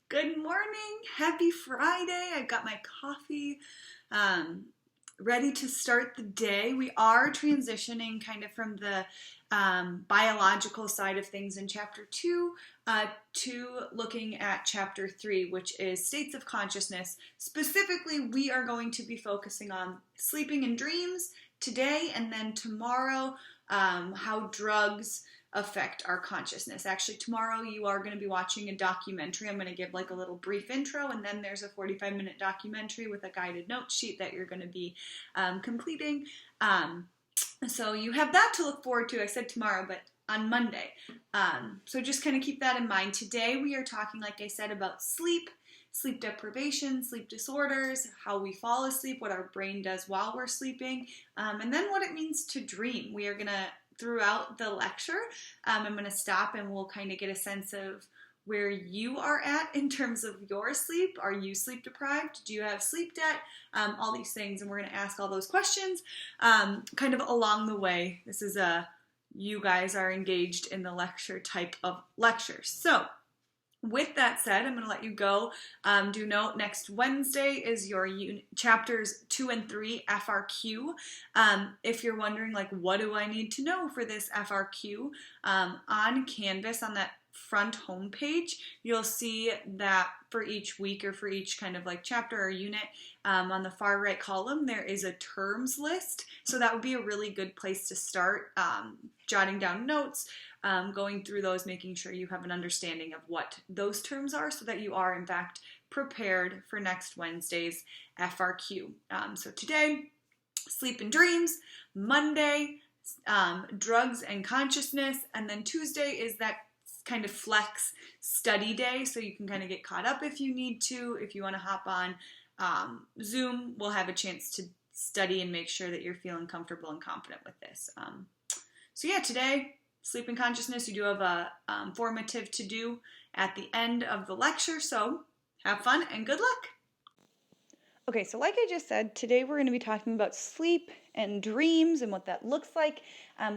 Good morning. Happy Friday. I got my coffee ready to start the day. We are transitioning kind of from the biological side of things in chapter 2 to looking at chapter 3, which is states of consciousness. Specifically, we are going to be focusing on sleeping and dreams today, and then tomorrow, how drugs affect our consciousness. Actually, tomorrow you are going to be watching a documentary. I'm going to give like a little brief intro, and then there's a 45-minute documentary with a guided note sheet that you're going to be completing. So you have that to look forward to. I said tomorrow, but on Monday. So just kind of keep that in mind. Today we are talking, like I said, about sleep deprivation, sleep disorders, how we fall asleep, what our brain does while we're sleeping, and then what it means to dream. We are going to, throughout the lecture, I'm going to stop and we'll kind of get a sense of where you are at in terms of your sleep. Are you sleep deprived? Do you have sleep debt? All these things, and we're going to ask all those questions kind of along the way. This is you guys are engaged in the lecture type of lecture. So with that said, I'm going to let you go. Do note next Wednesday is your chapters 2 and 3 FRQ. If you're wondering, like, what do I need to know for this FRQ? On Canvas, on that front home page, you'll see that for each week or for each kind of like chapter or unit, on the far right column, there is a terms list. So that would be a really good place to start jotting down notes, going through those, making sure you have an understanding of what those terms are so that you are, in fact, prepared for next Wednesday's FRQ. So today, sleep and dreams. Monday, drugs and consciousness. And then Tuesday is that kind of flex study day, so you can kind of get caught up if you need to. If you want to hop on Zoom, we'll have a chance to study and make sure that you're feeling comfortable and confident with this. So yeah, today, sleep and consciousness, you do have a formative to do at the end of the lecture, so have fun and good luck. Okay, so like I just said, today we're going to be talking about sleep and dreams and what that looks like,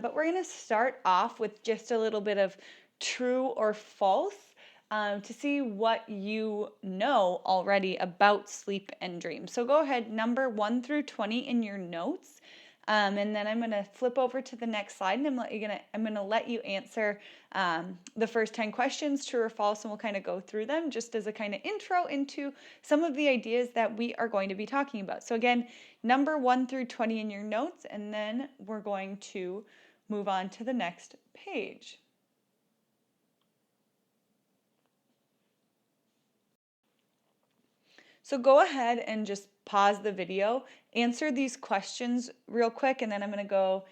but we're going to start off with just a little bit of true or false to see what you know already about sleep and dreams. So go ahead, number 1 through 20 in your notes. And then I'm going to flip over to the next slide, and I'm going to let you answer the first 10 questions, true or false, and we'll kind of go through them just as a kind of intro into some of the ideas that we are going to be talking about. So again, number 1 through 20 in your notes, and then we're going to move on to the next page. So go ahead and just pause the video, answer these questions real quick, and then I'm going to go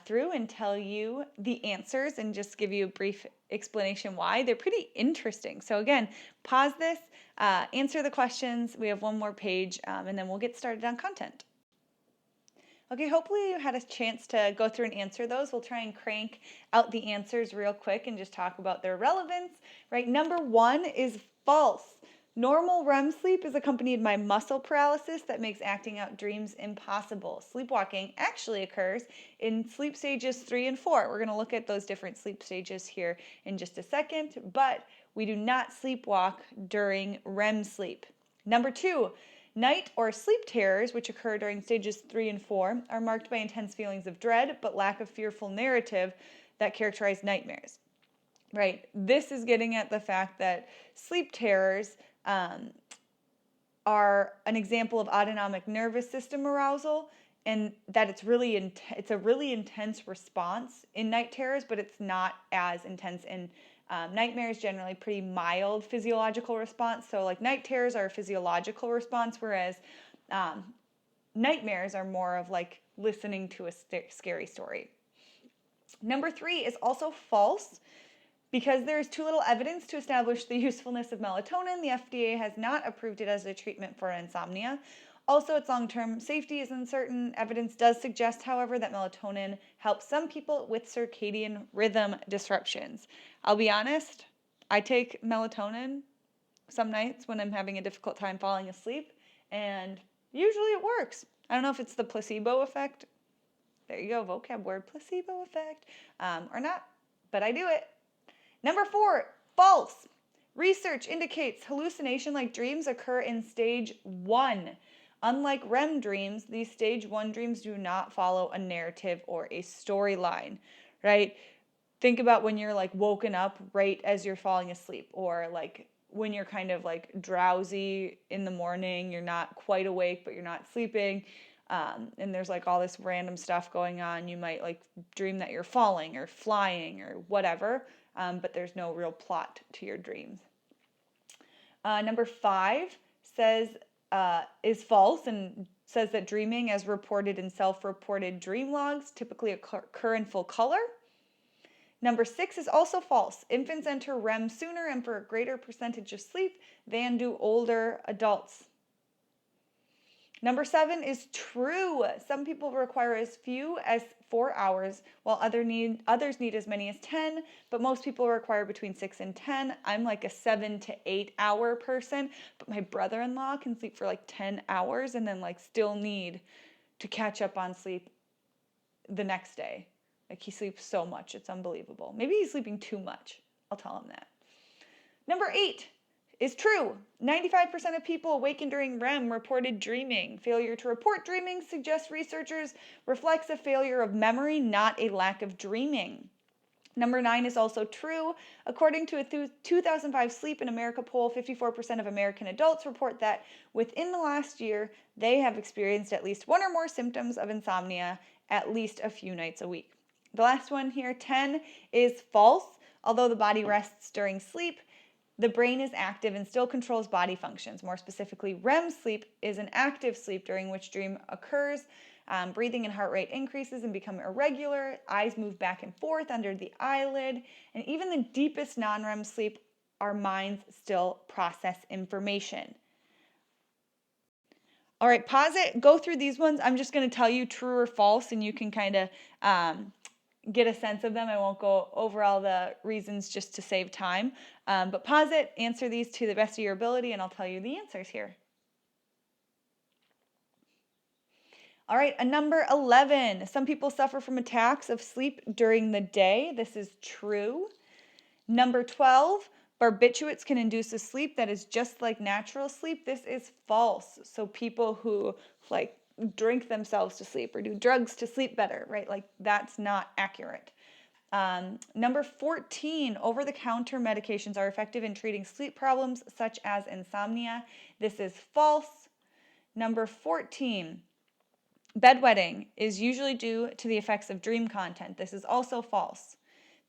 through and tell you the answers and just give you a brief explanation why. They're pretty interesting. So again, pause this, answer the questions. We have one more page, and then we'll get started on content. Okay, hopefully you had a chance to go through and answer those. We'll try and crank out the answers real quick and just talk about their relevance. Right, number 1 is false. Normal REM sleep is accompanied by muscle paralysis that makes acting out dreams impossible. Sleepwalking actually occurs in sleep stages 3 and 4. We're going to look at those different sleep stages here in just a second, but we do not sleepwalk during REM sleep. Number 2, night or sleep terrors, which occur during stages 3 and 4, are marked by intense feelings of dread, but lack of fearful narrative that characterize nightmares. Right, this is getting at the fact that sleep terrors are an example of autonomic nervous system arousal, and that it's a really intense response in night terrors, but it's not as intense in nightmares. Generally pretty mild physiological response. So like night terrors are a physiological response, whereas nightmares are more of like listening to a scary story. Number 3 is also false. Because there is too little evidence to establish the usefulness of melatonin, the FDA has not approved it as a treatment for insomnia. Also, its long-term safety is uncertain. Evidence does suggest, however, that melatonin helps some people with circadian rhythm disruptions. I'll be honest, I take melatonin some nights when I'm having a difficult time falling asleep, and usually it works. I don't know if it's the placebo effect. There you go, vocab word, placebo effect, or not, but I do it. Number 4, false. Research indicates hallucination-like dreams occur in stage 1. Unlike REM dreams, these stage 1 dreams do not follow a narrative or a storyline, right? Think about when you're like woken up right as you're falling asleep, or like when you're kind of like drowsy in the morning, you're not quite awake, but you're not sleeping. And there's like all this random stuff going on. You might like dream that you're falling or flying or whatever, but there's no real plot to your dreams. Number 5 says is false and says that dreaming as reported in self-reported dream logs typically occur in full color. Number 6 is also false. Infants enter REM sooner and for a greater percentage of sleep than do older adults. Number 7 is true. Some people require as few as 4 hours, while others need as many as 10, but most people require between 6 and 10. I'm like a 7 to 8 hour person, but my brother-in-law can sleep for like 10 hours and then like still need to catch up on sleep the next day. Like he sleeps so much, it's unbelievable. Maybe he's sleeping too much. I'll tell him that. Number 8 is true. 95% of people awakened during REM reported dreaming. Failure to report dreaming, suggests researchers, reflects a failure of memory, not a lack of dreaming. Number 9 is also true. According to a 2005 Sleep in America poll, 54% of American adults report that within the last year, they have experienced at least one or more symptoms of insomnia at least a few nights a week. The last one here, 10, is false. Although the body rests during sleep, the brain is active and still controls body functions. More specifically, REM sleep is an active sleep during which dream occurs. Breathing and heart rate increases and become irregular. Eyes move back and forth under the eyelid. And even the deepest non-REM sleep, our minds still process information. All right, pause it. Go through these ones. I'm just going to tell you true or false, and you can kind of get a sense of them. I won't go over all the reasons just to save time. But pause it, answer these to the best of your ability, and I'll tell you the answers here. All right, number 11. Some people suffer from attacks of sleep during the day. This is true. Number 12. Barbiturates can induce a sleep that is just like natural sleep. This is false. So people who like drink themselves to sleep or do drugs to sleep better, right? Like that's not accurate. Number 14, over-the-counter medications are effective in treating sleep problems such as insomnia. This is false. Number 14, bedwetting is usually due to the effects of dream content. This is also false.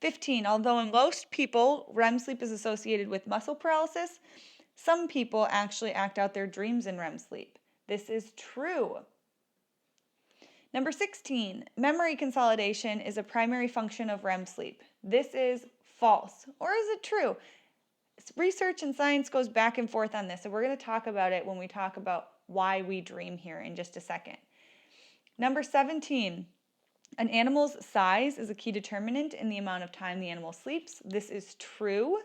15, although in most people, REM sleep is associated with muscle paralysis, some people actually act out their dreams in REM sleep. This is true. Number 16, memory consolidation is a primary function of REM sleep. This is false. Or is it true? Research and science goes back and forth on this, and we're going to talk about it when we talk about why we dream here in just a second. Number 17, an animal's size is a key determinant in the amount of time the animal sleeps. This is true.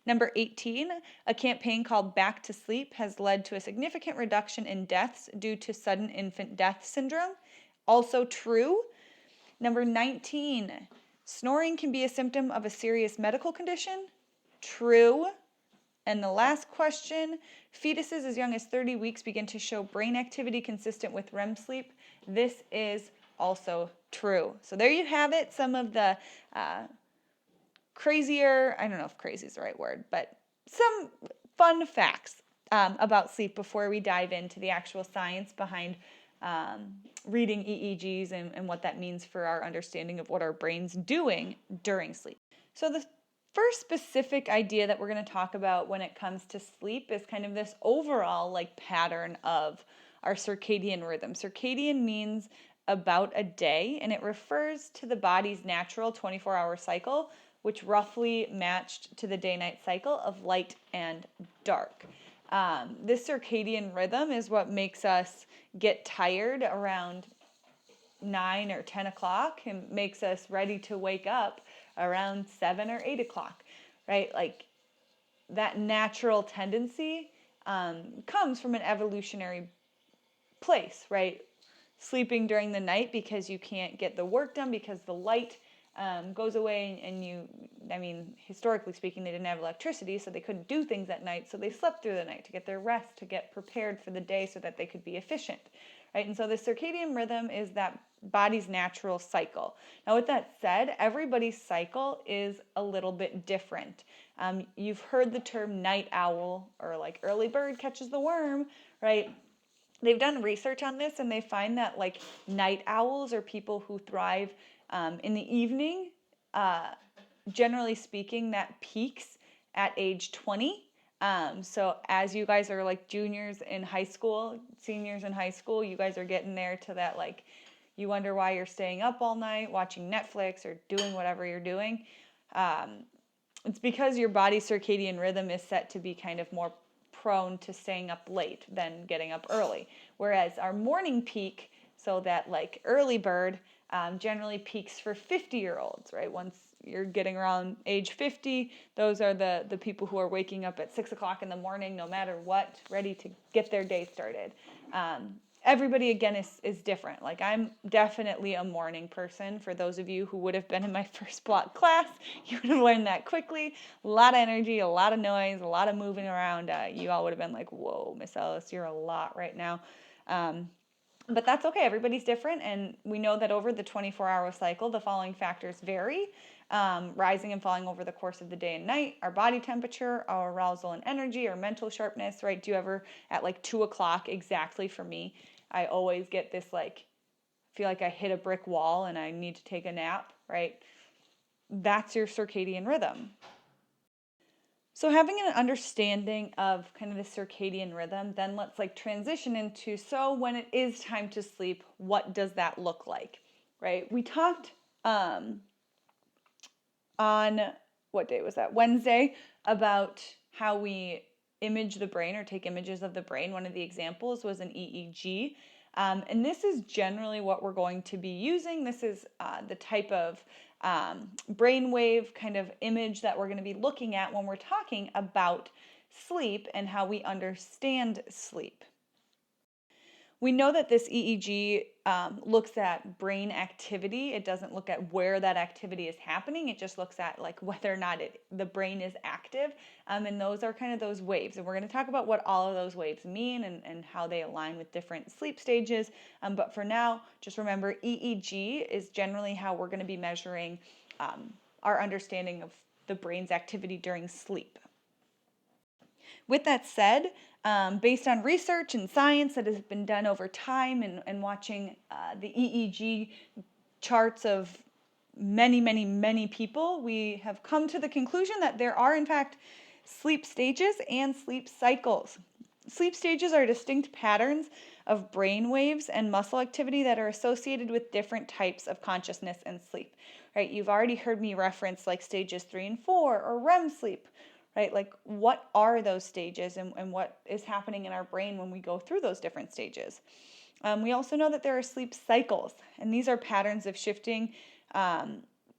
Number 18, a campaign called Back to Sleep has led to a significant reduction in deaths due to sudden infant death syndrome. Also true. Number 19, snoring can be a symptom of a serious medical condition. True. And the last question, fetuses as young as 30 weeks begin to show brain activity consistent with REM sleep. This is also true. So there you have it, some of the crazier, I don't know if crazy is the right word, but some fun facts about sleep before we dive into the actual science behind reading EEGs and what that means for our understanding of what our brain's doing during sleep. So the first specific idea that we're going to talk about when it comes to sleep is kind of this overall like pattern of our circadian rhythm. Circadian means about a day, and it refers to the body's natural 24-hour cycle, which roughly matched to the day-night cycle of light and dark. This circadian rhythm is what makes us get tired around 9 or 10 o'clock and makes us ready to wake up around 7 or 8 o'clock, right? Like that natural tendency comes from an evolutionary place, right? Sleeping during the night because you can't get the work done because the light goes away, historically speaking, they didn't have electricity, so they couldn't do things at night, so they slept through the night to get their rest, to get prepared for the day so that they could be efficient, right? And so the circadian rhythm is that body's natural cycle. Now, with that said, everybody's cycle is a little bit different. You've heard the term night owl, or like early bird catches the worm, right? They've done research on this, and they find that like night owls are people who thrive in the evening. Generally speaking, that peaks at age 20. So as you guys are like juniors in high school, seniors in high school, you guys are getting there to that, like, you wonder why you're staying up all night watching Netflix or doing whatever you're doing. It's because your body's circadian rhythm is set to be kind of more prone to staying up late than getting up early. Whereas our morning peak, so that like early bird, generally peaks for 50-year-olds, right? Once you're getting around age 50, those are the people who are waking up at 6 o'clock in the morning, no matter what, ready to get their day started. Everybody, again, is different. Like, I'm definitely a morning person. For those of you who would have been in my first block class, you would have learned that quickly. A lot of energy, a lot of noise, a lot of moving around. You all would have been like, whoa, Miss Ellis, you're a lot right now. But that's okay. Everybody's different, and we know that over the 24-hour cycle, the following factors vary, rising and falling over the course of the day and night: our body temperature, our arousal and energy, our mental sharpness, right? Do you ever, at like 2 o'clock exactly for me, I always get this, like, feel like I hit a brick wall and I need to take a nap, right? That's your circadian rhythm. So having an understanding of kind of the circadian rhythm, then let's like transition into, so when it is time to sleep, what does that look like, right? We talked on, what day was that? Wednesday, about how we image the brain or take images of the brain. One of the examples was an EEG. And this is generally what we're going to be using. This is the type of brainwave kind of image that we're going to be looking at when we're talking about sleep and how we understand sleep. We know that this EEG looks at brain activity. It doesn't look at where that activity is happening. It just looks at like whether or not the brain is active. And those are kind of those waves. And we're going to talk about what all of those waves mean and how they align with different sleep stages. But for now, just remember, EEG is generally how we're going to be measuring our understanding of the brain's activity during sleep. With that said, based on research and science that has been done over time and watching the EEG charts of many, many, many people, we have come to the conclusion that there are, in fact, sleep stages and sleep cycles. Sleep stages are distinct patterns of brain waves and muscle activity that are associated with different types of consciousness and sleep. Right? You've already heard me reference like stages 3 and 4 or REM sleep. Right? Like, what are those stages and what is happening in our brain when we go through those different stages? We also know that there are sleep cycles, and these are patterns of shifting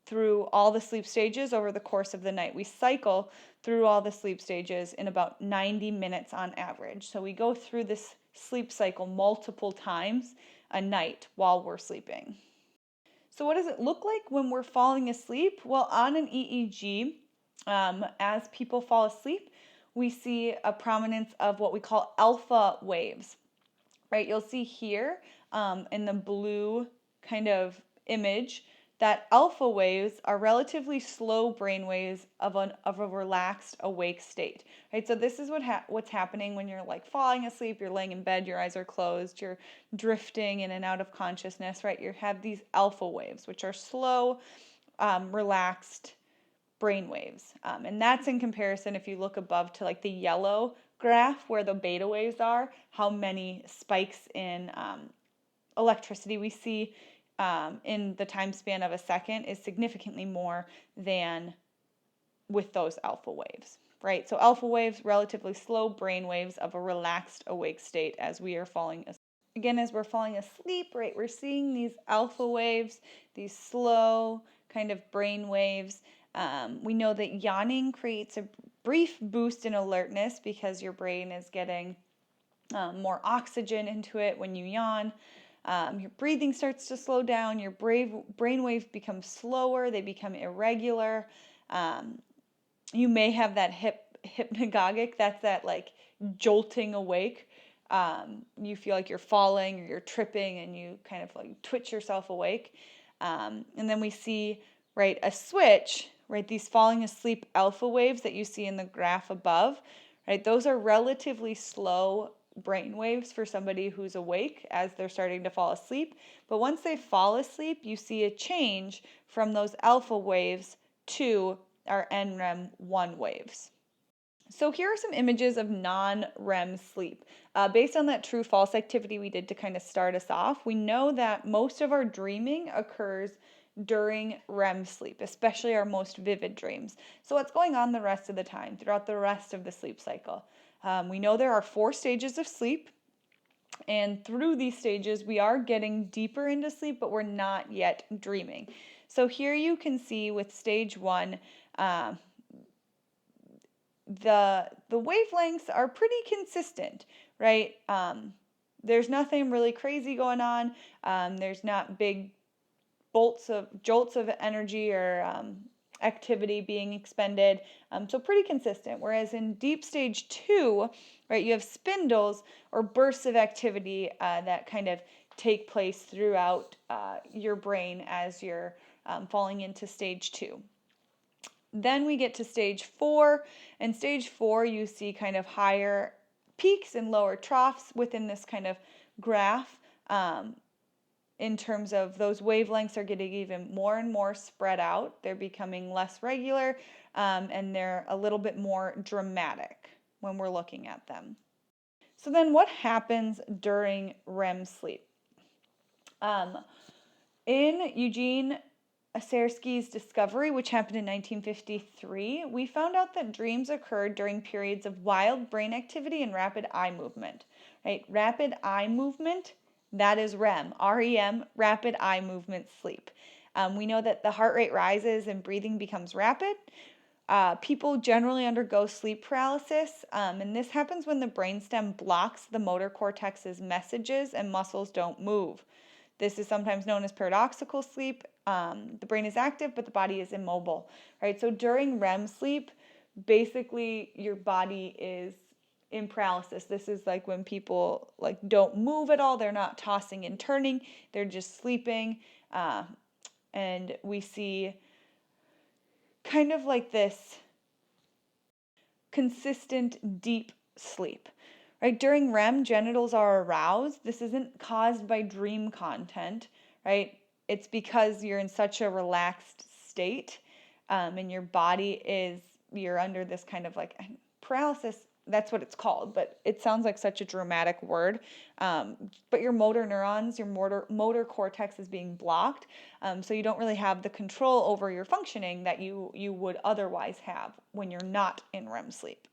through all the sleep stages over the course of the night. We cycle through all the sleep stages in about 90 minutes on average. So we go through this sleep cycle multiple times a night while we're sleeping. So what does it look like when we're falling asleep? Well, on an EEG, as people fall asleep, we see a prominence of what we call alpha waves, right? You'll see here in the blue kind of image that alpha waves are relatively slow brain waves of a relaxed awake state, right? So this is what's happening when you're like falling asleep, you're laying in bed, your eyes are closed, you're drifting in and out of consciousness, right? You have these alpha waves, which are slow, relaxed brain waves. And that's in comparison, if you look above to like the yellow graph where the beta waves are, how many spikes in electricity we see in the time span of a second is significantly more than with those alpha waves, right? So alpha waves, relatively slow brain waves of a relaxed awake state as we are falling asleep. Again, as we're falling asleep, right, we're seeing these alpha waves, these slow kind of brain waves. We know that yawning creates a brief boost in alertness because your brain is getting more oxygen into it when you yawn. Your breathing starts to slow down, your brain waves become slower, they become irregular. You may have that hypnagogic, that's that like jolting awake. You feel like you're falling or you're tripping and you kind of like twitch yourself awake. And then we see, right, a switch, right, these falling asleep alpha waves that you see in the graph above, right, those are relatively slow brain waves for somebody who's awake as they're starting to fall asleep. But once they fall asleep, you see a change from those alpha waves to our NREM1 waves. So here are some images of non-REM sleep. Based on that true-false activity we did to kind of start us off, we know that most of our dreaming occurs during REM sleep, especially our most vivid dreams. So what's going on the rest of the time, throughout the rest of the sleep cycle? We know there are 4 stages of sleep, and through these stages, we are getting deeper into sleep, but we're not yet dreaming. So here you can see with stage 1, the wavelengths are pretty consistent, right? There's nothing really crazy going on. There's not big jolts of energy or activity being expended. So pretty consistent. Whereas in deep stage 2, right, you have spindles or bursts of activity that kind of take place throughout your brain as you're falling into stage 2. Then we get to stage 4, and stage 4 you see kind of higher peaks and lower troughs within this kind of graph. In terms of those wavelengths are getting even more and more spread out. They're becoming less regular, and they're a little bit more dramatic when we're looking at them. So then what happens during REM sleep? In Eugene Asersky's discovery, which happened in 1953, we found out that dreams occurred during periods of wild brain activity and rapid eye movement. Right? Rapid eye movement, that is REM, R-E-M, rapid eye movement sleep. We know that the heart rate rises and breathing becomes rapid. People generally undergo sleep paralysis, and this happens when the brainstem blocks the motor cortex's messages and muscles don't move. This is sometimes known as paradoxical sleep. The brain is active, but the body is immobile, right? So during REM sleep, basically your body is in paralysis. This is like when people like don't move at all. They're not tossing and turning. They're just sleeping. And we see kind of like this consistent deep sleep. Right? During REM, genitals are aroused. This isn't caused by dream content, right? It's because you're in such a relaxed state, and your body you're under this kind of like paralysis. That's what it's called, but it sounds like such a dramatic word. But your motor neurons, your motor cortex is being blocked, so you don't really have the control over your functioning that you would otherwise have when you're not in REM sleep.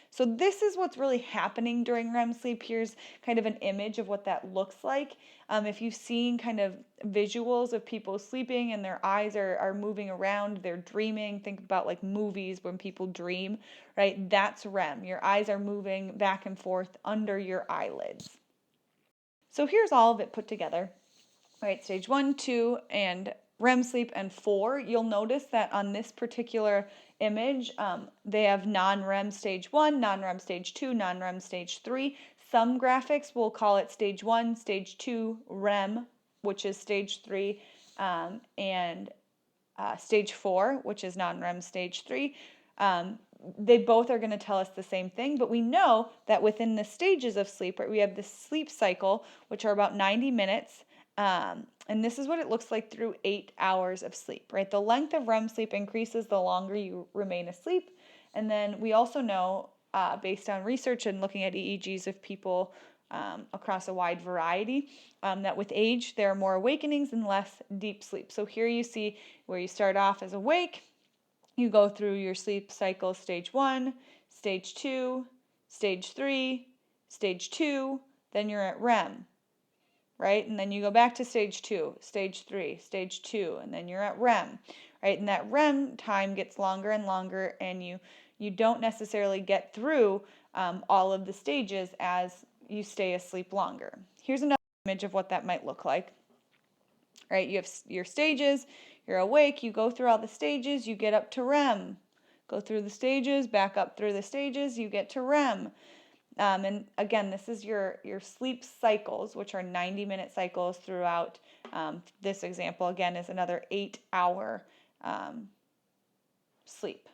So this is what's really happening during REM sleep. Here's kind of an image of what that looks like. If you've seen kind of visuals of people sleeping and their eyes are moving around, they're dreaming, think about like movies when people dream, right? That's REM. Your eyes are moving back and forth under your eyelids. So here's all of it put together, right? Stage 1, 2, and REM sleep, and 4. You'll notice that on this particular image, they have non-REM stage 1, non-REM stage 2, non-REM stage 3. Some graphics will call it stage 1, stage 2, REM, which is stage 3, and stage 4, which is non-REM stage 3. They both are going to tell us the same thing, but we know that within the stages of sleep, right, we have the sleep cycle, which are about 90 minutes, and this is what it looks like through 8 hours of sleep, right? The length of REM sleep increases the longer you remain asleep. And then we also know, based on research and looking at EEGs of people across a wide variety, that with age, there are more awakenings and less deep sleep. So here you see where you start off as awake, you go through your sleep cycle, stage 1, stage 2, stage 3, stage 2, then you're at REM. Right? And then you go back to stage 2, stage 3, stage 2, and then you're at REM, right? And that REM time gets longer and longer, and you don't necessarily get through all of the stages as you stay asleep longer. Here's another image of what that might look like. Right? You have your stages, you're awake, you go through all the stages, you get up to REM. Go through the stages, back up through the stages, you get to REM. And again, this is your sleep cycles, which are 90-minute cycles throughout. This example, again, is another 8-hour sleep.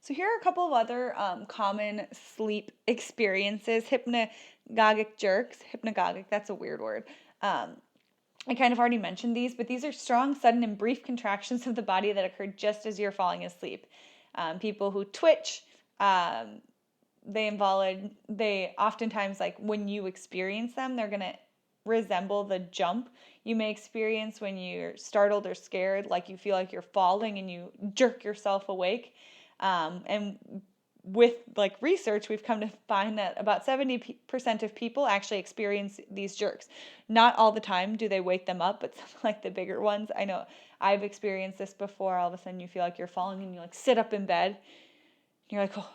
So here are a couple of other common sleep experiences. Hypnagogic jerks. Hypnagogic, that's a weird word. I kind of already mentioned these, but these are strong, sudden, and brief contractions of the body that occur just as you're falling asleep. People who twitch, they oftentimes, like when you experience them, they're going to resemble the jump you may experience when you're startled or scared, like you feel like you're falling and you jerk yourself awake. And with like research, we've come to find that about 70% of people actually experience these jerks. Not all the time do they wake them up, but some like the bigger ones. I know I've experienced this before. All of a sudden you feel like you're falling and you like sit up in bed. You're like, oh,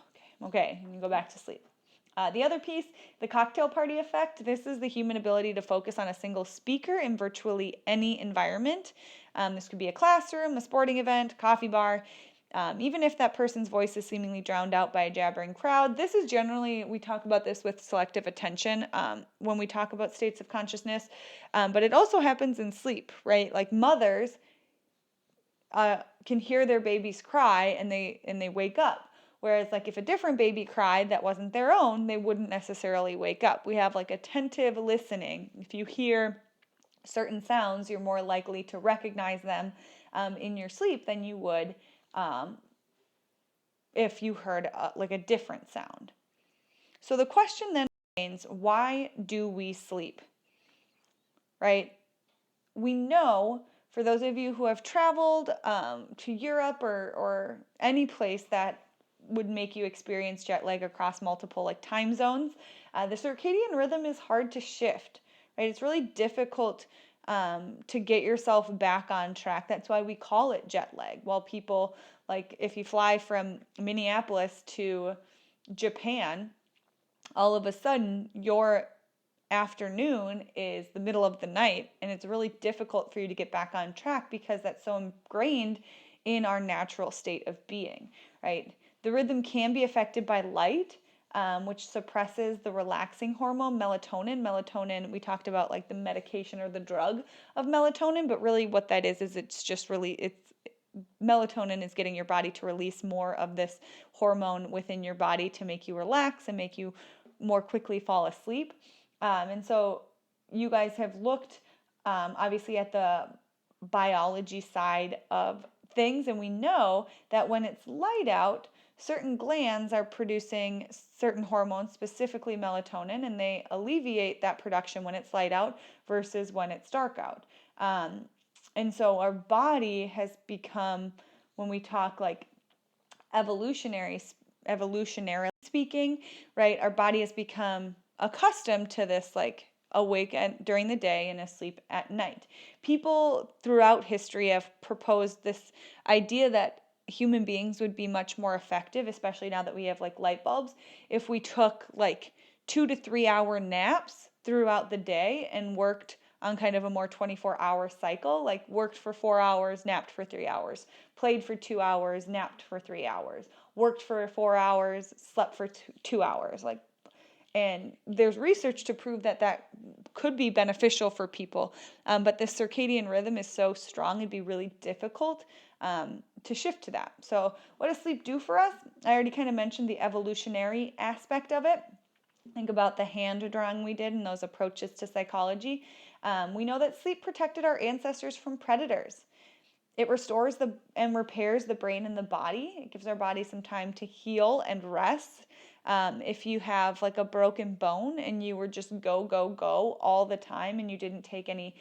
okay, and you go back to sleep. The other piece, the cocktail party effect. This is the human ability to focus on a single speaker in virtually any environment. This could be a classroom, a sporting event, coffee bar. Even if that person's voice is seemingly drowned out by a jabbering crowd, this is generally, we talk about this with selective attention when we talk about states of consciousness, but it also happens in sleep, right? Like mothers can hear their babies cry and they wake up. Whereas like if a different baby cried that wasn't their own, they wouldn't necessarily wake up. We have like attentive listening. If you hear certain sounds, you're more likely to recognize them in your sleep than you would if you heard like a different sound. So the question then remains, why do we sleep? Right? We know, for those of you who have traveled to Europe or any place that would make you experience jet lag across multiple like time zones, the circadian rhythm is hard to shift, right? It's really difficult to get yourself back on track. That's why we call it jet lag. While people, like if you fly from Minneapolis to Japan, all of a sudden your afternoon is the middle of the night, and it's really difficult for you to get back on track because that's so ingrained in our natural state of being, right? The rhythm can be affected by light, which suppresses the relaxing hormone melatonin. Melatonin, we talked about like the medication or the drug of melatonin, but really what that is it's just really, melatonin is getting your body to release more of this hormone within your body to make you relax and make you more quickly fall asleep. And so you guys have looked obviously at the biology side of things, and we know that when it's light out, certain glands are producing certain hormones, specifically melatonin, and they alleviate that production when it's light out versus when it's dark out. And so our body has become, when we talk like evolutionarily speaking, right, our body has become accustomed to this like awake during the day and asleep at night. People throughout history have proposed this idea that human beings would be much more effective, especially now that we have like light bulbs, if we took like 2 to 3 hour naps throughout the day and worked on kind of a more 24-hour cycle, like worked for 4 hours, napped for 3 hours, played for 2 hours, napped for 3 hours, worked for 4 hours, slept for 2 hours, like. And there's research to prove that that could be beneficial for people. But the circadian rhythm is so strong, it'd be really difficult to shift to that. So what does sleep do for us? I already kind of mentioned the evolutionary aspect of it. Think about the hand drawing we did and those approaches to psychology. We know that sleep protected our ancestors from predators. It restores and repairs the brain and the body. It gives our body some time to heal and rest. If you have like a broken bone and you were just go all the time and you didn't take any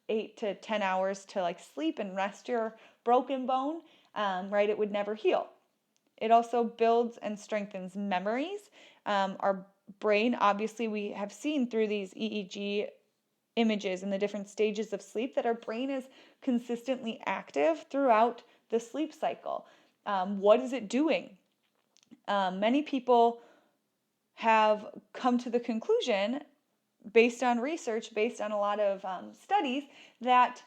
8 to 10 hours to like sleep and rest your broken bone, right, it would never heal. It also builds and strengthens memories. Our brain, obviously, we have seen through these EEG images and the different stages of sleep that our brain is consistently active throughout the sleep cycle. What is it doing? Many people have come to the conclusion based on research, based on a lot of studies, that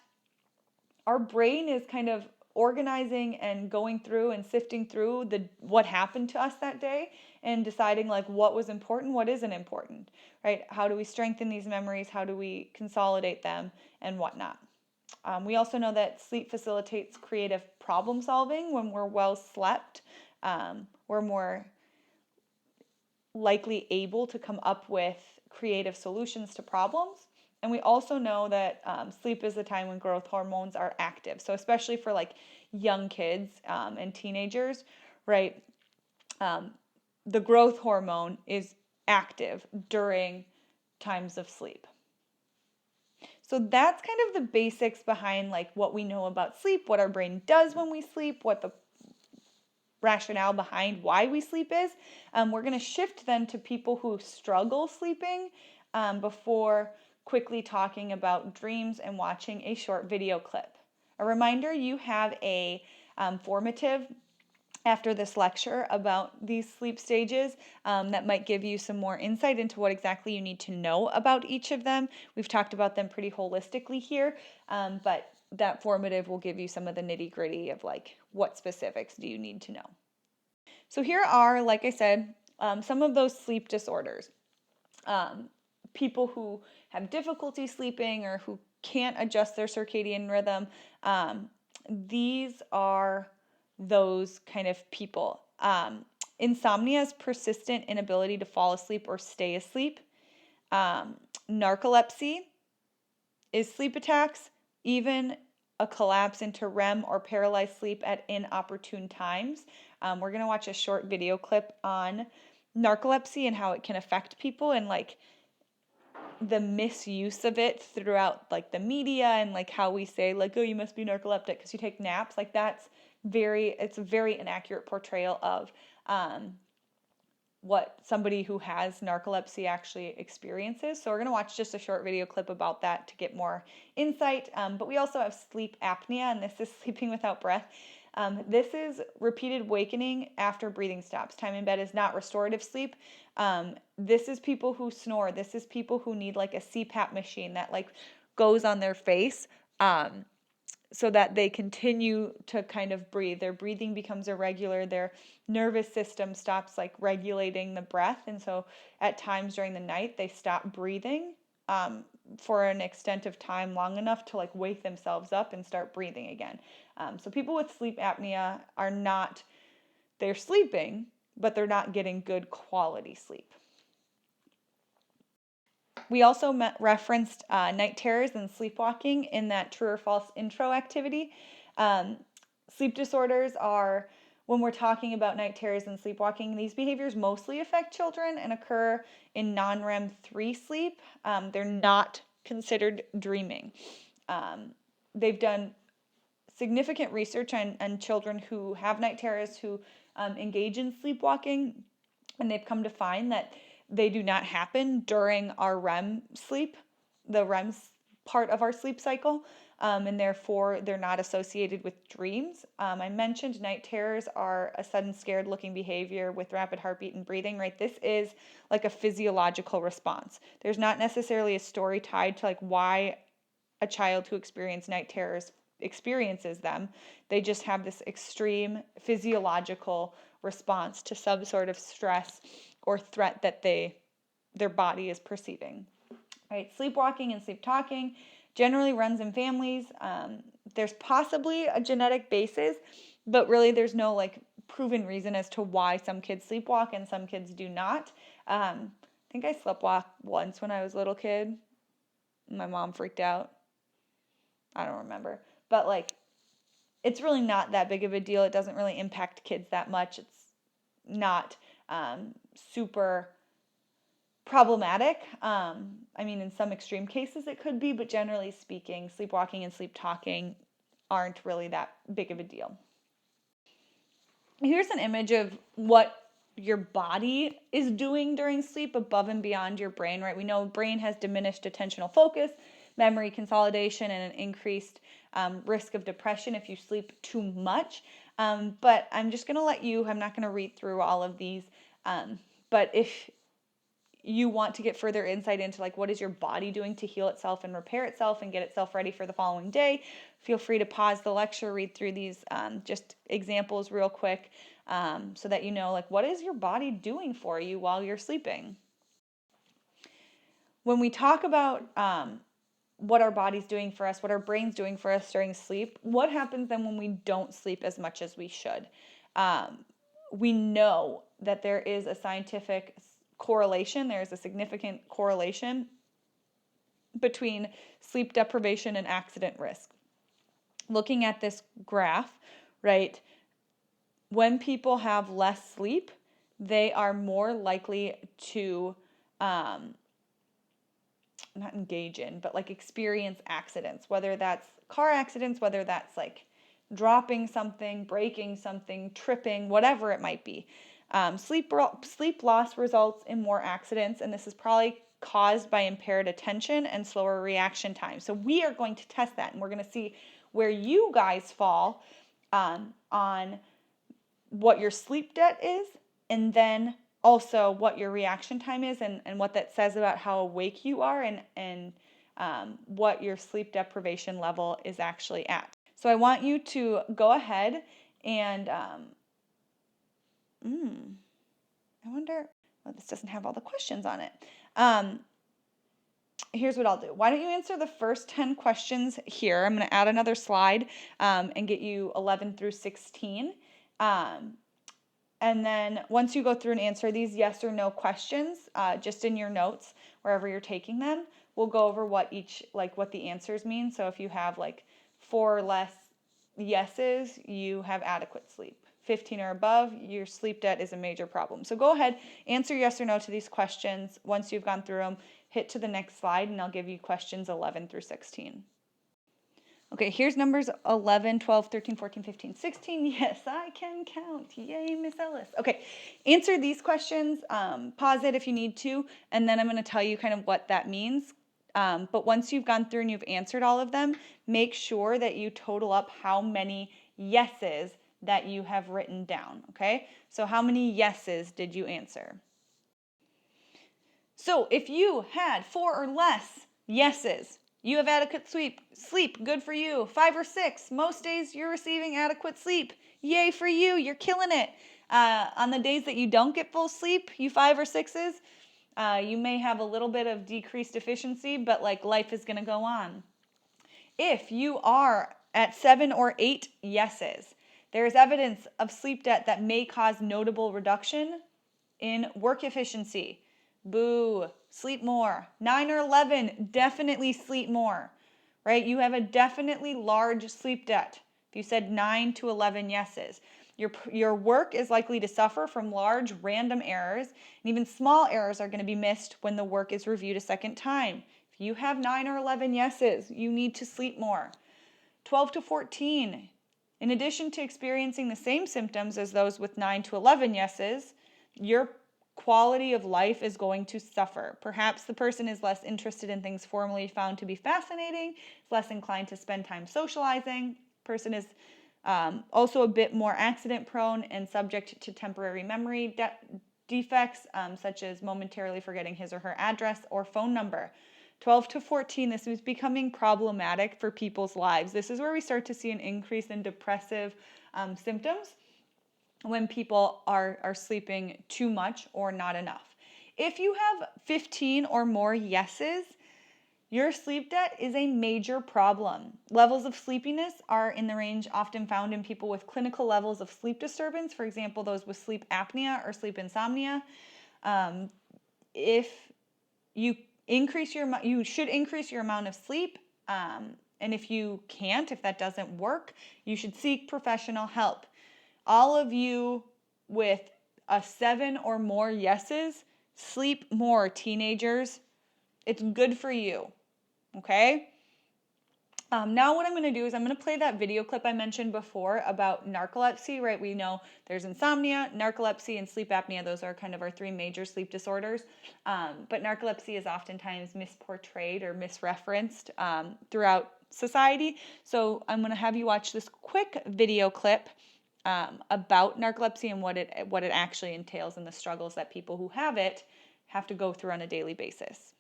our brain is kind of organizing and going through and sifting through what happened to us that day and deciding like what was important, what isn't important, right? How do we strengthen these memories? How do we consolidate them and whatnot? We also know that sleep facilitates creative problem solving. When we're well slept, we're more likely able to come up with creative solutions to problems. And we also know that sleep is the time when growth hormones are active. So especially for like young kids and teenagers, right? The growth hormone is active during times of sleep. So that's kind of the basics behind like what we know about sleep, what our brain does when we sleep, what the rationale behind why we sleep is. We're going to shift then to people who struggle sleeping before quickly talking about dreams and watching a short video clip. A reminder, you have a formative after this lecture about these sleep stages that might give you some more insight into what exactly you need to know about each of them. We've talked about them pretty holistically here, but that formative will give you some of the nitty-gritty of like what specifics do you need to know. So here are, like I said, some of those sleep disorders. People who have difficulty sleeping or who can't adjust their circadian rhythm, these are those kind of people. Insomnia is persistent inability to fall asleep or stay asleep. Narcolepsy is sleep attacks, even a collapse into REM or paralyzed sleep at inopportune times. We're going to watch a short video clip on narcolepsy and how it can affect people and like the misuse of it throughout like the media and like how we say like, oh, you must be narcoleptic because you take naps. Like it's a very inaccurate portrayal of what somebody who has narcolepsy actually experiences. So we're going to watch just a short video clip about that to get more insight. But we also have sleep apnea, and this is sleeping without breath. This is repeated wakening after breathing stops. Time in bed is not restorative sleep. This is people who snore. This is people who need like a CPAP machine that like goes on their face so that they continue to kind of breathe. Their breathing becomes irregular. Their nervous system stops like regulating the breath. And so at times during the night, they stop breathing for an extent of time long enough to like wake themselves up and start breathing again. So people with sleep apnea they're sleeping, but they're not getting good quality sleep. We also referenced night terrors and sleepwalking in that true or false intro activity. Sleep disorders are, when we're talking about night terrors and sleepwalking, these behaviors mostly affect children and occur in non-REM 3 sleep. They're not considered dreaming. They've done significant research on children who have night terrors who engage in sleepwalking, and they've come to find that they do not happen during our REM sleep, the REM part of our sleep cycle, and therefore they're not associated with dreams. I mentioned night terrors are a sudden scared looking behavior with rapid heartbeat and breathing, right? This is like a physiological response. There's not necessarily a story tied to like why a child who experiences night terrors experiences them. They just have this extreme physiological response to some sort of stress or threat that their body is perceiving. Right? Sleepwalking and sleep talking generally runs in families. There's possibly a genetic basis, but really there's no like proven reason as to why some kids sleepwalk and some kids do not. I think I sleptwalked once when I was a little kid. My mom freaked out. I don't remember. But like, it's really not that big of a deal. It doesn't really impact kids that much. It's not super problematic. I mean, in some extreme cases it could be, but generally speaking, sleepwalking and sleep talking aren't really that big of a deal. Here's an image of what your body is doing during sleep above and beyond your brain, right? We know brain has diminished attentional focus, memory consolidation, and an increased risk of depression if you sleep too much. But I'm just going to I'm not going to read through all of these. But if you want to get further insight into like what is your body doing to heal itself and repair itself and get itself ready for the following day, feel free to pause the lecture, read through these just examples real quick, so that you know like what is your body doing for you while you're sleeping. When we talk about what our body's doing for us, what our brain's doing for us during sleep, what happens then when we don't sleep as much as we should? We know that there is a scientific correlation, there is a significant correlation between sleep deprivation and accident risk. Looking at this graph, right, when people have less sleep, they are more likely to not engage in, but like experience accidents, whether that's car accidents, whether that's like dropping something, breaking something, tripping, whatever it might be. Sleep loss results in more accidents, and this is probably caused by impaired attention and slower reaction time. So we are going to test that, and we're going to see where you guys fall on what your sleep debt is, and then also what your reaction time is, and what that says about how awake you are, and what your sleep deprivation level is actually at. So I want you to go ahead and I wonder, well, this doesn't have all the questions on it. Here's what I'll do. Why don't you answer the first 10 questions here? I'm going to add another slide and get you 11 through 16. And then once you go through and answer these yes or no questions, just in your notes, wherever you're taking them, we'll go over what the answers mean. So if you have like 4 or less yeses, you have adequate sleep. 15 or above, your sleep debt is a major problem. So go ahead, answer yes or no to these questions. Once you've gone through them, hit to the next slide, and I'll give you questions 11 through 16. Okay, here's numbers 11, 12, 13, 14, 15, 16. Yes, I can count. Yay, Miss Ellis. Okay, answer these questions. Pause it if you need to, and then I'm going to tell you kind of what that means. But once you've gone through and you've answered all of them, make sure that you total up how many yeses that you have written down, okay? So how many yeses did you answer? So if you had 4 or less yeses, you have adequate sleep, good for you. 5 or 6, most days you're receiving adequate sleep. Yay for you, you're killing it. On the days that you don't get full sleep, you 5 or 6s, you may have a little bit of decreased efficiency, but like life is gonna go on. If you are at 7 or 8 yeses, there is evidence of sleep debt that may cause notable reduction in work efficiency. Boo, sleep more. 9 or 11, definitely sleep more, right? You have a definitely large sleep debt. If you said 9 to 11 yeses, your work is likely to suffer from large random errors, and even small errors are going to be missed when the work is reviewed a second time. If you have 9 or 11 yeses, you need to sleep more. 12 to 14, in addition to experiencing the same symptoms as those with 9 to 11 yeses, your quality of life is going to suffer. Perhaps the person is less interested in things formerly found to be fascinating, is less inclined to spend time socializing. Person is also a bit more accident prone and subject to temporary memory defects, such as momentarily forgetting his or her address or phone number. 12 to 14, this is becoming problematic for people's lives. This is where we start to see an increase in depressive symptoms when people are sleeping too much or not enough. If you have 15 or more yeses, your sleep debt is a major problem. Levels of sleepiness are in the range often found in people with clinical levels of sleep disturbance, for example, those with sleep apnea or sleep insomnia. If you should increase your amount of sleep, and if you can't, if that doesn't work, you should seek professional help. All of you with a 7 or more yeses, sleep more, teenagers. It's good for you, okay? Now what I'm going to do is I'm going to play that video clip I mentioned before about narcolepsy, right? We know there's insomnia, narcolepsy, and sleep apnea. Those are kind of our 3 major sleep disorders. But narcolepsy is oftentimes misportrayed or misreferenced throughout society. So I'm going to have you watch this quick video clip about narcolepsy and what it actually entails and the struggles that people who have it have to go through on a daily basis.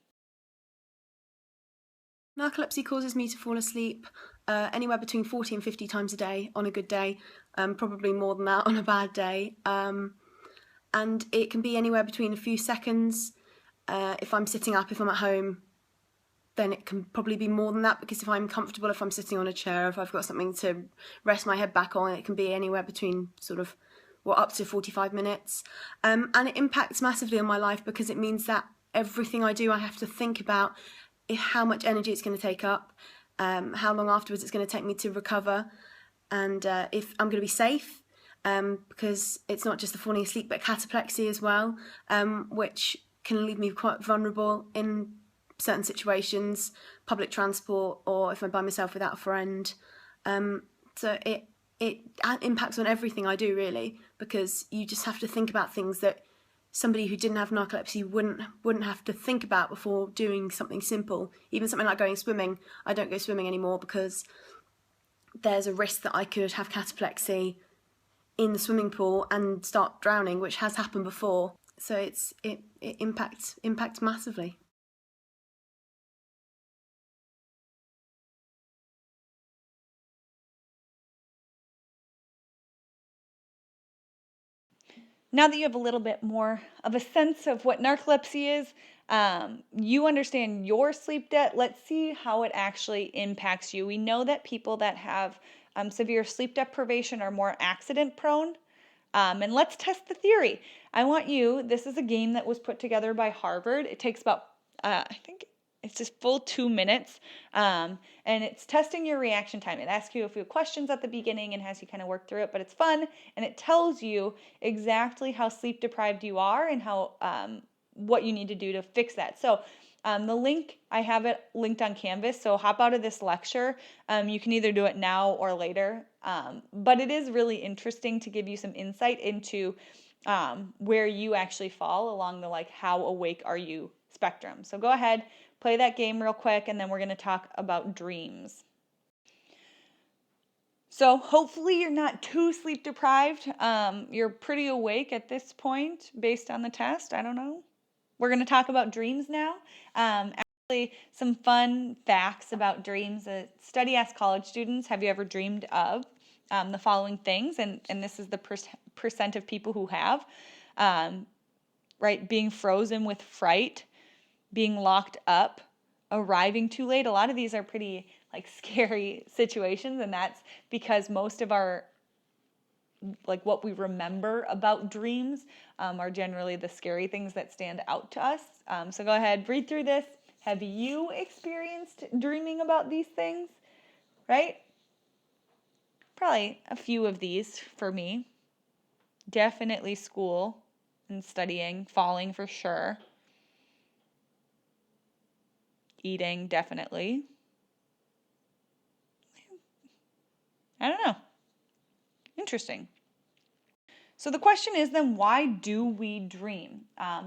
Narcolepsy causes me to fall asleep anywhere between 40 and 50 times a day on a good day, probably more than that on a bad day. And it can be anywhere between a few seconds. If I'm sitting up, if I'm at home, then it can probably be more than that, because if I'm comfortable, if I'm sitting on a chair, if I've got something to rest my head back on, it can be anywhere between up to 45 minutes. And it impacts massively on my life, because it means that everything I do, I have to think about how much energy it's going to take up, how long afterwards it's going to take me to recover, and if I'm going to be safe, because it's not just the falling asleep, but cataplexy as well, which can leave me quite vulnerable in certain situations, public transport, or if I'm by myself without a friend. So it impacts on everything I do, really, because you just have to think about things that somebody who didn't have narcolepsy wouldn't have to think about before doing something simple. Even something like going swimming. I don't go swimming anymore because there's a risk that I could have cataplexy in the swimming pool and start drowning, which has happened before. So it impacts massively. Now that you have a little bit more of a sense of what narcolepsy is, you understand your sleep debt. Let's see how it actually impacts you. We know that people that have severe sleep deprivation are more accident prone. And let's test the theory. This is a game that was put together by Harvard. It takes about, I think it's just full 2 minutes. And it's testing your reaction time. It asks you a few questions at the beginning and has you kind of work through it, but it's fun. And it tells you exactly how sleep deprived you are and how what you need to do to fix that. So the link, I have it linked on Canvas, so hop out of this lecture. You can either do it now or later, but it is really interesting to give you some insight into where you actually fall along the how awake are you spectrum. So go ahead, play that game real quick, and then we're going to talk about dreams. So hopefully you're not too sleep deprived. You're pretty awake at this point based on the test. I don't know. We're going to talk about dreams now. Some fun facts about dreams. A study asked college students, have you ever dreamed of the following things? And this is the percent of people who have. Right, being frozen with fright, being locked up, arriving too late. A lot of these are pretty scary situations, and that's because most of our what we remember about dreams are generally the scary things that stand out to us. So go ahead, read through this. Have you experienced dreaming about these things? Right? Probably a few of these for me. Definitely school and studying, falling for sure. Eating, definitely. I don't know. Interesting. So the question is then, why do we dream?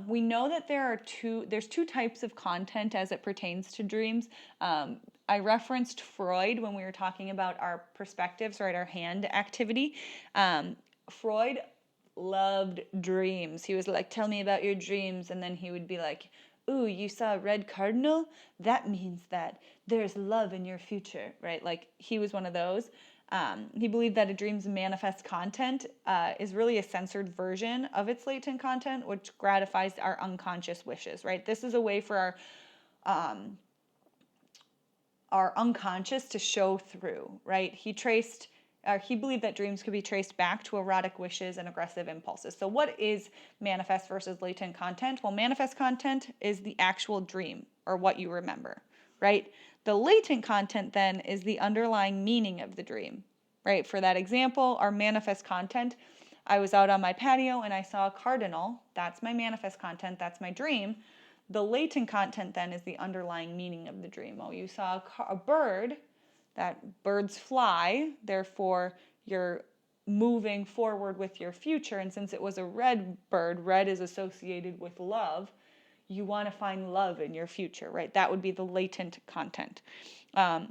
We know that there's two types of content as it pertains to dreams. I referenced Freud when we were talking about our perspectives, right, our hand activity. Freud loved dreams. He was like, tell me about your dreams. And then he would be like, ooh, you saw a red cardinal? That means that there's love in your future, right? He was one of those. He believed that a dream's manifest content is really a censored version of its latent content, which gratifies our unconscious wishes, right? This is a way for our unconscious to show through, right? He believed that dreams could be traced back to erotic wishes and aggressive impulses. So what is manifest versus latent content? Well, manifest content is the actual dream or what you remember, right? The latent content then is the underlying meaning of the dream, right? For that example, our manifest content, I was out on my patio and I saw a cardinal. That's my manifest content. That's my dream. The latent content then is the underlying meaning of the dream. Oh, you saw a bird. That birds fly, therefore you're moving forward with your future. And since it was a red bird, red is associated with love. You want to find love in your future, right? That would be the latent content. Your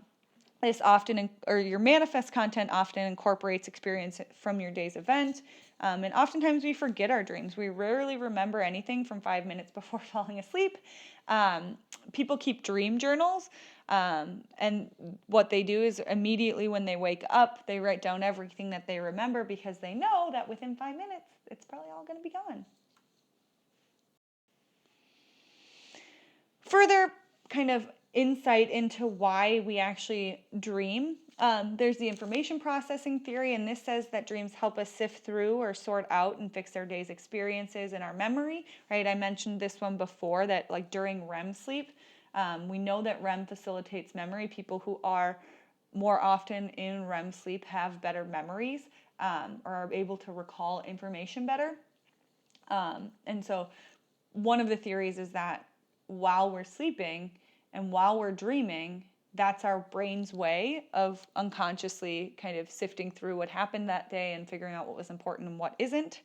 manifest content often incorporates experience from your day's event. And oftentimes we forget our dreams. We rarely remember anything from 5 minutes before falling asleep. People keep dream journals, and what they do is immediately when they wake up, they write down everything that they remember because they know that within 5 minutes, it's probably all going to be gone. Further kind of insight into why we actually dream. There's the information processing theory, and this says that dreams help us sift through or sort out and fix our day's experiences in our memory, right? I mentioned this one before, that like during REM sleep, we know that REM facilitates memory. People who are more often in REM sleep have better memories, or are able to recall information better. And so one of the theories is that while we're sleeping and while we're dreaming, that's our brain's way of unconsciously kind of sifting through what happened that day and figuring out what was important and what isn't.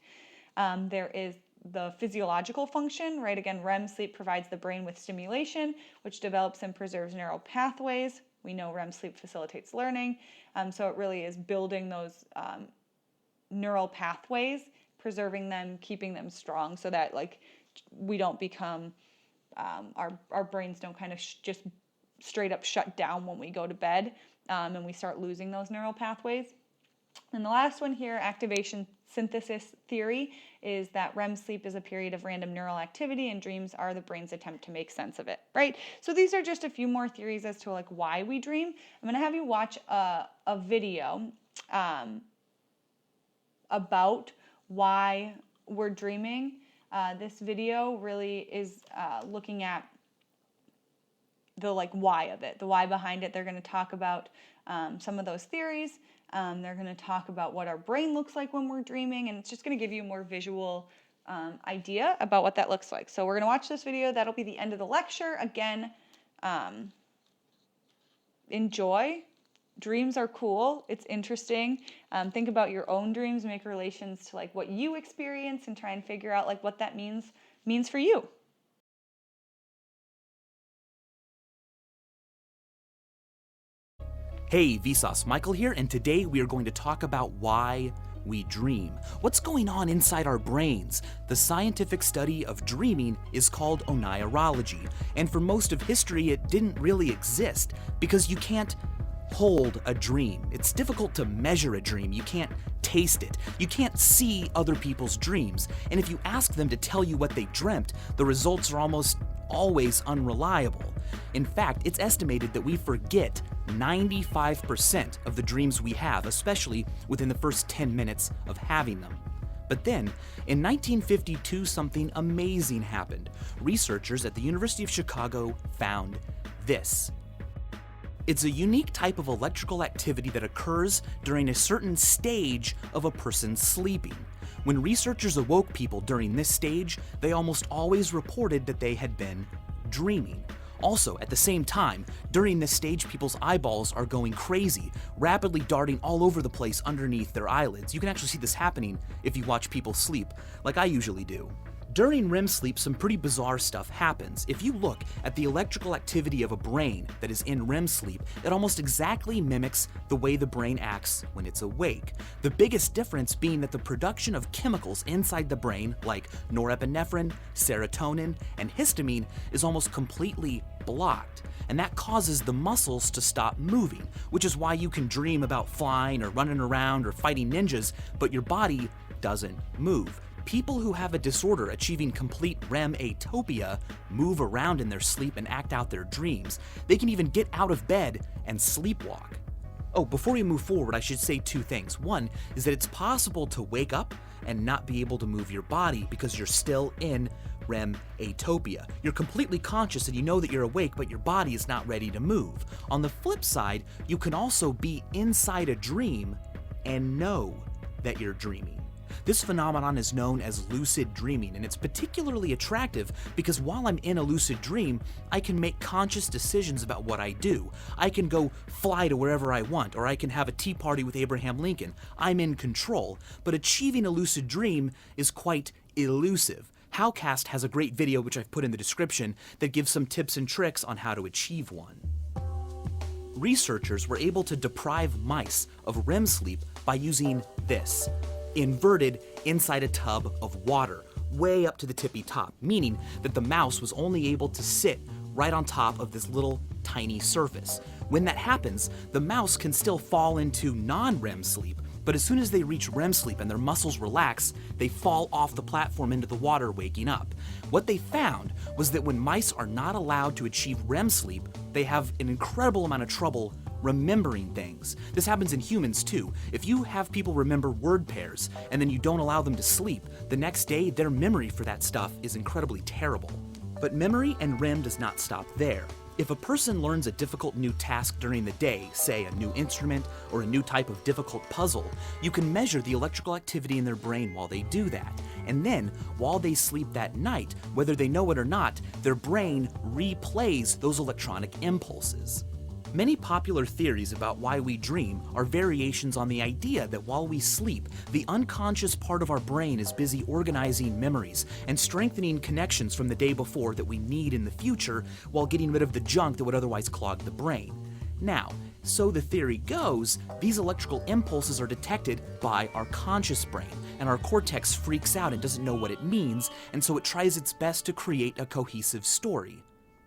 There is the physiological function, right? Again, REM sleep provides the brain with stimulation, which develops and preserves neural pathways. We know REM sleep facilitates learning. So it really is building those neural pathways, preserving them, keeping them strong so that like we don't become, our brains don't kind of just straight up shut down when we go to bed, and we start losing those neural pathways. And the last one here, activation synthesis theory, is that REM sleep is a period of random neural activity and dreams are the brain's attempt to make sense of it, right? So these are just a few more theories as to like why we dream. I'm going to have you watch a video about why we're dreaming. This video really is looking at the like why of it, the why behind it. They're going to talk about some of those theories. They're going to talk about what our brain looks like when we're dreaming, and it's just going to give you a more visual idea about what that looks like. So we're going to watch this video. That'll be the end of the lecture. Again, enjoy. Dreams are cool. It's interesting. Think about your own dreams, make relations to like what you experience, and try and figure out like what that means for you. Hey, Vsauce, Michael here, and today we are going to talk about why we dream. What's going on inside our brains? The scientific study of dreaming is called onirology, and for most of history it didn't really exist because you can't hold a dream. It's difficult to measure a dream. You can't taste it. You can't see other people's dreams. And if you ask them to tell you what they dreamt, the results are almost always unreliable. In fact, it's estimated that we forget 95% of the dreams we have, especially within the first 10 minutes of having them. But then, in 1952, something amazing happened. Researchers at the University of Chicago found this. It's a unique type of electrical activity that occurs during a certain stage of a person sleeping. When researchers awoke people during this stage, they almost always reported that they had been dreaming. Also, at the same time, during this stage, people's eyeballs are going crazy, rapidly darting all over the place underneath their eyelids. You can actually see this happening if you watch people sleep, like I usually do. During REM sleep, some pretty bizarre stuff happens. If you look at the electrical activity of a brain that is in REM sleep, it almost exactly mimics the way the brain acts when it's awake. The biggest difference being that the production of chemicals inside the brain, like norepinephrine, serotonin, and histamine, is almost completely blocked. And that causes the muscles to stop moving, which is why you can dream about flying or running around or fighting ninjas, but your body doesn't move. People who have a disorder achieving complete REM atopia move around in their sleep and act out their dreams. They can even get out of bed and sleepwalk. Oh, before we move forward, I should say two things. One is that it's possible to wake up and not be able to move your body because you're still in REM atopia. You're completely conscious and you know that you're awake, but your body is not ready to move. On the flip side, you can also be inside a dream and know that you're dreaming. This phenomenon is known as lucid dreaming, and it's particularly attractive because while I'm in a lucid dream, I can make conscious decisions about what I do. I can go fly to wherever I want, or I can have a tea party with Abraham Lincoln. I'm in control, but achieving a lucid dream is quite elusive. Howcast has a great video, which I've put in the description, that gives some tips and tricks on how to achieve one. Researchers were able to deprive mice of REM sleep by using this. inverted inside a tub of water, way up to the tippy top, meaning that the mouse was only able to sit right on top of this little tiny surface. When that happens, the mouse can still fall into non-REM sleep, but as soon as they reach REM sleep and their muscles relax, they fall off the platform into the water, waking up. What they found was that when mice are not allowed to achieve REM sleep, they have an incredible amount of trouble remembering things. This happens in humans too. If you have people remember word pairs and then you don't allow them to sleep, the next day their memory for that stuff is incredibly terrible. But memory and REM does not stop there. If a person learns a difficult new task during the day, say a new instrument or a new type of difficult puzzle, you can measure the electrical activity in their brain while they do that. And then, while they sleep that night, whether they know it or not, their brain replays those electronic impulses. Many popular theories about why we dream are variations on the idea that while we sleep, the unconscious part of our brain is busy organizing memories and strengthening connections from the day before that we need in the future, while getting rid of the junk that would otherwise clog the brain. Now, so the theory goes, these electrical impulses are detected by our conscious brain, and our cortex freaks out and doesn't know what it means, and so it tries its best to create a cohesive story,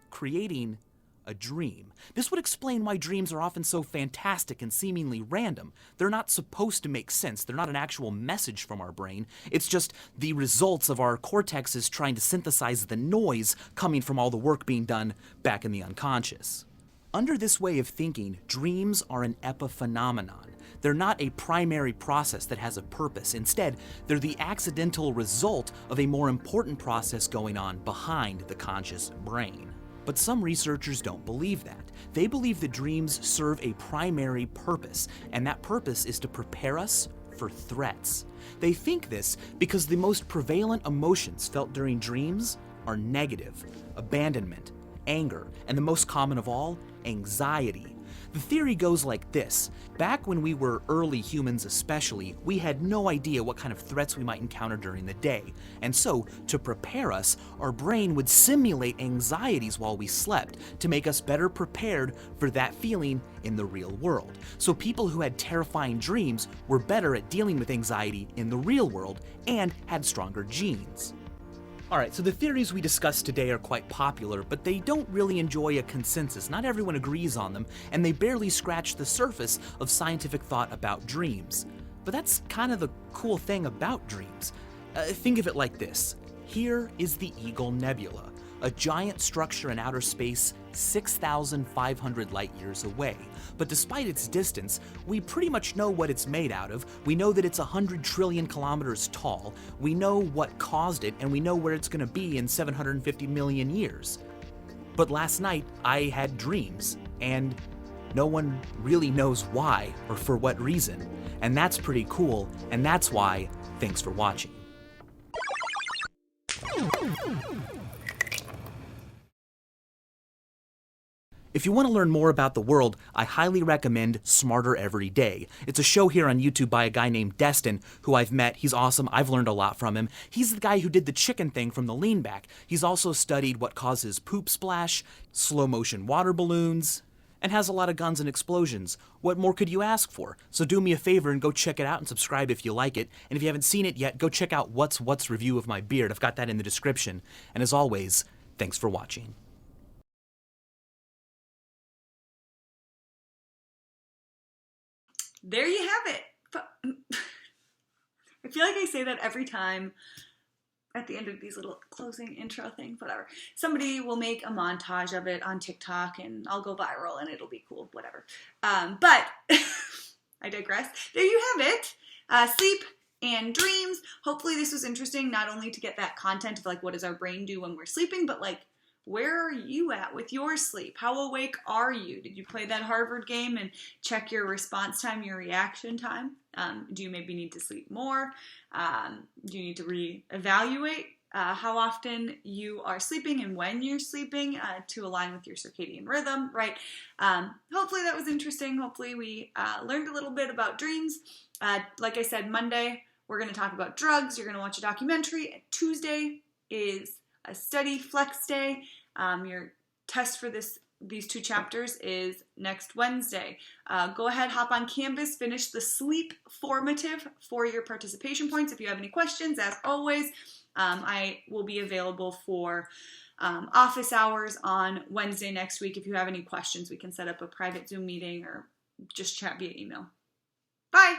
creating a dream. This would explain why dreams are often so fantastic and seemingly random. They're not supposed to make sense. They're not an actual message from our brain. It's just the results of our cortexes trying to synthesize the noise coming from all the work being done back in the unconscious. Under this way of thinking, dreams are an epiphenomenon. They're not a primary process that has a purpose. Instead, they're the accidental result of a more important process going on behind the conscious brain. But some researchers don't believe that. They believe that dreams serve a primary purpose, and that purpose is to prepare us for threats. They think this because the most prevalent emotions felt during dreams are negative, abandonment, anger, and the most common of all, anxiety. The theory goes like this. Back when we were early humans especially, we had no idea what kind of threats we might encounter during the day. And so, to prepare us, our brain would simulate anxieties while we slept to make us better prepared for that feeling in the real world. So people who had terrifying dreams were better at dealing with anxiety in the real world and had stronger genes. Alright, so the theories we discussed today are quite popular, but they don't really enjoy a consensus. Not everyone agrees on them, and they barely scratch the surface of scientific thought about dreams. But that's kind of the cool thing about dreams. Think of it like this. Here is the Eagle Nebula, a giant structure in outer space 6,500 light years away. But despite its distance, we pretty much know what it's made out of. We know that it's 100 trillion kilometers tall. We know what caused it, and we know where it's going to be in 750 million years. But last night, I had dreams, and no one really knows why or for what reason. And that's pretty cool, and that's why, thanks for watching. If you want to learn more about the world, I highly recommend Smarter Every Day. It's a show here on YouTube by a guy named Destin, who I've met. He's awesome. I've learned a lot from him. He's the guy who did the chicken thing from the lean back. He's also studied what causes poop splash, slow motion water balloons, and has a lot of guns and explosions. What more could you ask for? So do me a favor and go check it out and subscribe if you like it. And if you haven't seen it yet, go check out What's review of my beard. I've got that in the description. And as always, thanks for watching. There you have it. I feel like I say that every time at the end of these little closing intro things, whatever. Somebody will make a montage of it on TikTok and I'll go viral and it'll be cool, whatever. But I digress. There you have it. Sleep and dreams. Hopefully this was interesting, not only to get that content of like what does our brain do when we're sleeping, but like where are you at with your sleep? How awake are you? Did you play that Harvard game and check your response time, your reaction time? Do you maybe need to sleep more? Do you need to reevaluate how often you are sleeping and when you're sleeping to align with your circadian rhythm, right? Hopefully that was interesting. Hopefully we learned a little bit about dreams. Like I said, Monday, we're going to talk about drugs. You're going to watch a documentary. And Tuesday is a study flex day. Your test for this these 2 chapters is next Wednesday. Go ahead, hop on Canvas, finish the sleep formative for your participation points. If you have any questions, as always, I will be available for office hours on Wednesday next week. If you have any questions, we can set up a private Zoom meeting or just chat via email. Bye!